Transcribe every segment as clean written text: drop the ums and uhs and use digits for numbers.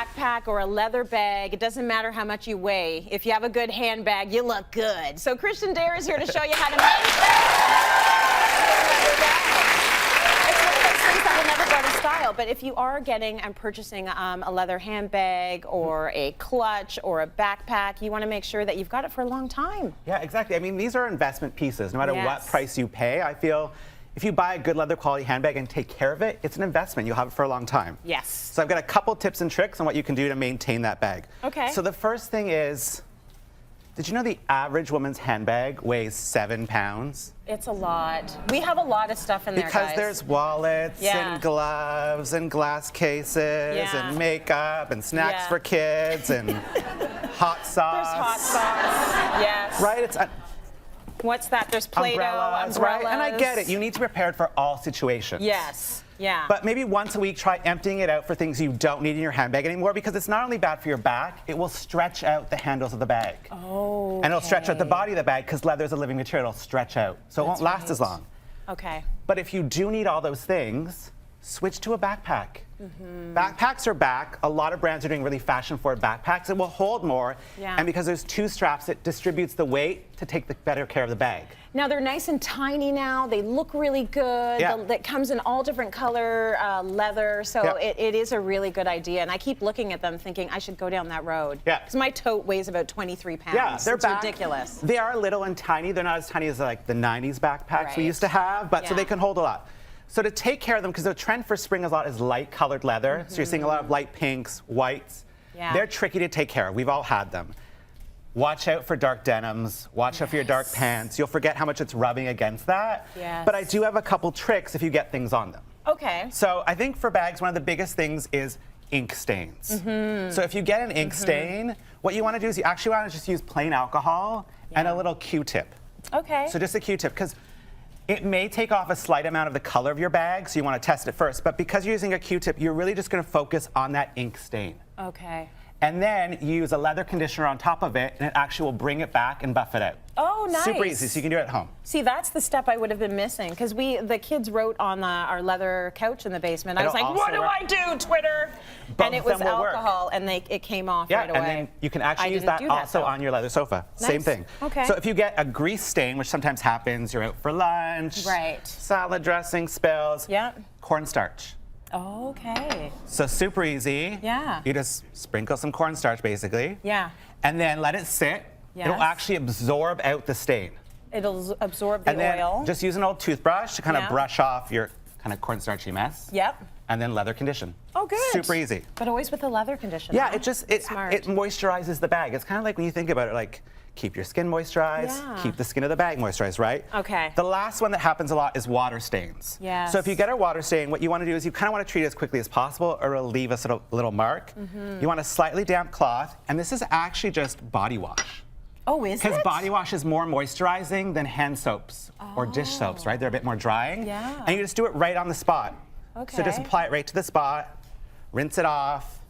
backpack or a leather bag, it doesn't matter how much you weigh. If you have a good handbag, you look good. So Christian Dare is here to show you how to make It's one of those things that will never go to style, but if you are getting and purchasing a leather handbag or a clutch or a backpack, you want to make sure that you've got it for a long time. Yeah, exactly. I mean, these are investment pieces. No matter what price you pay, I feel if you buy a good leather quality handbag and take care of it, it's an investment. You'll have it for a long time. Yes. So I've got a couple tips and tricks on what you can do to maintain that bag. Okay. So the first thing is, did you know the average woman's handbag weighs 7 pounds? It's a lot. We have a lot of stuff in there, Because guys. there's wallets and gloves and glass cases and makeup and snacks for kids and hot sauce. There's hot sauce. Yes. Right? It's what's that? There's Play-Doh, umbrellas. Right? And I get it. You need to be prepared for all situations. Yes. Yeah. But maybe once a week, try emptying it out for things you don't need in your handbag anymore, because it's not only bad for your back, it will stretch out the handles of the bag. Oh. And it'll stretch out the body of the bag, because leather is a living material. It'll stretch out. So it won't last as long. Okay. But if you do need all those things, switch to a backpack. Backpacks are back. A lot of brands are doing really fashion-forward backpacks. It will hold more. And because there's 2 straps, it distributes the weight to take better care of the bag. Now, they're nice and tiny now. They look really good. That comes in all different color leather. So it is a really good idea. And I keep looking at them thinking I should go down that road. Yeah. Because my tote weighs about 23 pounds. Yeah, they're it's ridiculous. They are little and tiny. They're not as tiny as like the 90s backpacks we used to have, but so they can hold a lot. So to take care of them, because the trend for spring a lot is light colored leather. So you're seeing a lot of light pinks, whites. They're tricky to take care of. We've all had them. Watch out for dark denims. Watch out for your dark pants. You'll forget how much it's rubbing against that. But I do have a couple tricks if you get things on them. Okay. So I think for bags, one of the biggest things is ink stains. So if you get an ink stain, what you want to do is you actually want to just use plain alcohol and a little Q-tip. Okay. So just a Q-tip, because it may take off a slight amount of the color of your bag, so you want to test it first. But because you're using a Q-tip, you're really just going to focus on that ink stain. Okay. And then you use a leather conditioner on top of it, and it actually will bring it back and buff it out. Oh, nice. Super easy, so you can do it at home. See, that's the step I would have been missing, because the kids wrote on our leather couch in the basement. I was like, what do I do, Twitter? And it was alcohol, and it came off right away. And then you can actually use that also on your leather sofa. Nice. Same thing. Okay. So if you get a grease stain, which sometimes happens, you're out for lunch, salad dressing spills, cornstarch. Okay. So super easy. Yeah. You just sprinkle some cornstarch, basically. Yeah. And then let it sit. Yes. It'll actually absorb out the stain. It'll absorb the and then oil. Just use an old toothbrush to kind of brush off your kind of cornstarchy mess. Yep. And then leather condition. Oh, good. Super easy. But always with the leather conditioner. Yeah, it moisturizes the bag. It's kind of like when you think about it, like keep your skin moisturized, keep the skin of the bag moisturized, right? Okay. The last one that happens a lot is water stains. Yes. So if you get a water stain, what you want to do is you kind of want to treat it as quickly as possible, or it'll leave a little mark. You want a slightly damp cloth, and this is actually just body wash. Oh, is it? Because body wash is more moisturizing than hand soaps or dish soaps, right? They're a bit more drying. Yeah. And you just do it right on the spot. Okay. So just apply it right to the spot, rinse it off,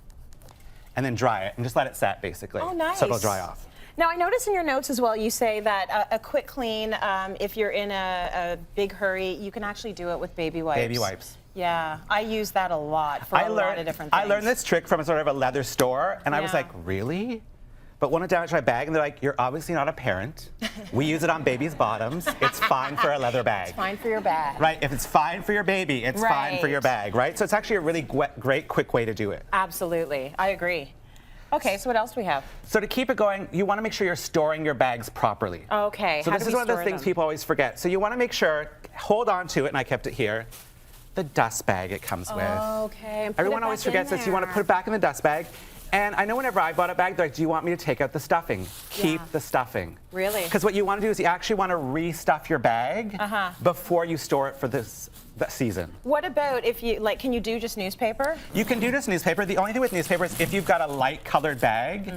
and then dry it, and just let it set, basically. Oh, nice. So it'll dry off. Now, I notice in your notes as well, you say that a quick clean, if you're in a big hurry, you can actually do it with baby wipes. Baby wipes. Yeah, I use that a lot for a lot of different things. I learned this trick from a sort of a leather store, and I was like, really? But when I damaged my bag, and they're like, you're obviously not a parent. We use it on babies' bottoms. It's fine for a leather bag. It's fine for your bag. Right, if it's fine for your baby, it's fine for your bag, right? So it's actually a really great, quick way to do it. Absolutely, I agree. Okay, so what else do we have? So to keep it going, you want to make sure you're storing your bags properly. Okay, so this is one of those things people always forget. So you want to make sure, hold on to it, and I kept it here, the dust bag it comes with. Okay, and everyone always forgets this. You want to put it back in the dust bag. And I know whenever I bought a bag, they're like, do you want me to take out the stuffing? Keep the stuffing. Really? Because what you want to do is you actually want to restuff your bag before you store it for this season. What about if you, like, can you do just newspaper? You can do just newspaper. The only thing with newspaper is if you've got a light colored bag,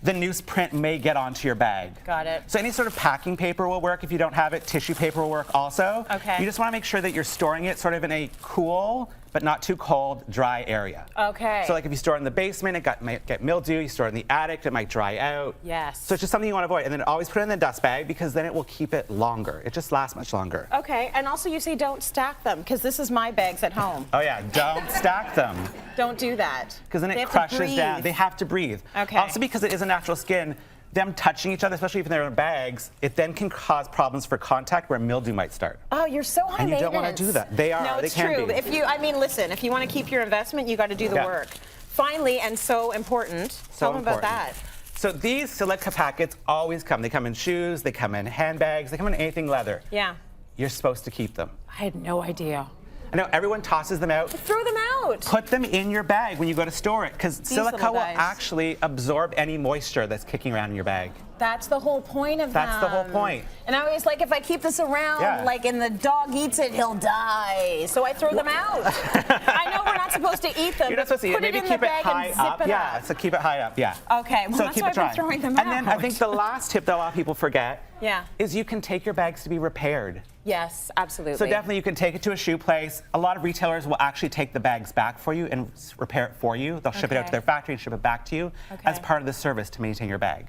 the newsprint may get onto your bag. Got it. So any sort of packing paper will work if you don't have it. Tissue paper will work also. Okay. You just want to make sure that you're storing it sort of in a cool, but not too cold, dry area. Okay. So like if you store it in the basement, it might get mildew. You store it in the attic, it might dry out. Yes. So it's just something you want to avoid. And then always put it in the dust bag because then it will keep it longer. It just lasts much longer. Okay, and also you say don't stack them because this is my bags at home. Oh yeah, don't stack them. Don't do that. Because then it crushes down. They have to breathe. Okay. Also because it is a natural skin, them touching each other, especially if they're in bags, it then can cause problems for contact where mildew might start. Oh, you're so high maintenance. And you don't want to do that. They are. No, it's true. If you, I mean, listen, if you want to keep your investment, you got to do the work. Finally, and so important, tell them about that. So these silica packets always come. They come in shoes, they come in handbags, they come in anything leather. Yeah. You're supposed to keep them. I had no idea. I know everyone tosses them out. Throw them out. Put them in your bag when you go to store it because silica will actually absorb any moisture that's kicking around in your bag. That's the whole point of That's the whole point. And I always like, if I keep this around, like, and the dog eats it, he'll die. So I throw them out. I know we're not supposed to eat them. You're not supposed to eat it. Maybe keep it high up. Yeah, so keep it high up. Yeah. Okay. Well, so that's keep why it dry. I've been throwing them out. And then I think the last tip that a lot of people forget Yeah. is you can take your bags to be repaired. Yes, absolutely. So definitely you can take it to a shoe place. A lot of retailers will actually take the bags back for you and repair it for you. They'll ship it out to their factory and ship it back to you as part of the service to maintain your bag.